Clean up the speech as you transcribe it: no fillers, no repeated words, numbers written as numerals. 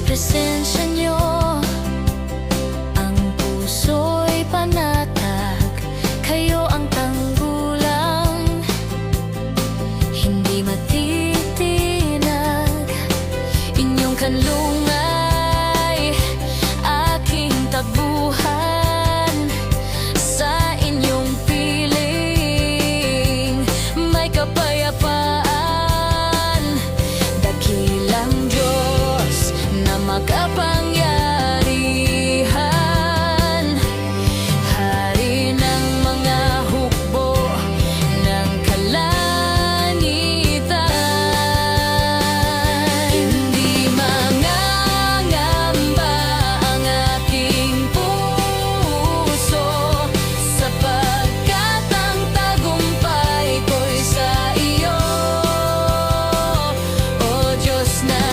presensya nyo, ang puso'y panatag. Kayo ang tanggulang, hindi matitinag. Inyong kanlungan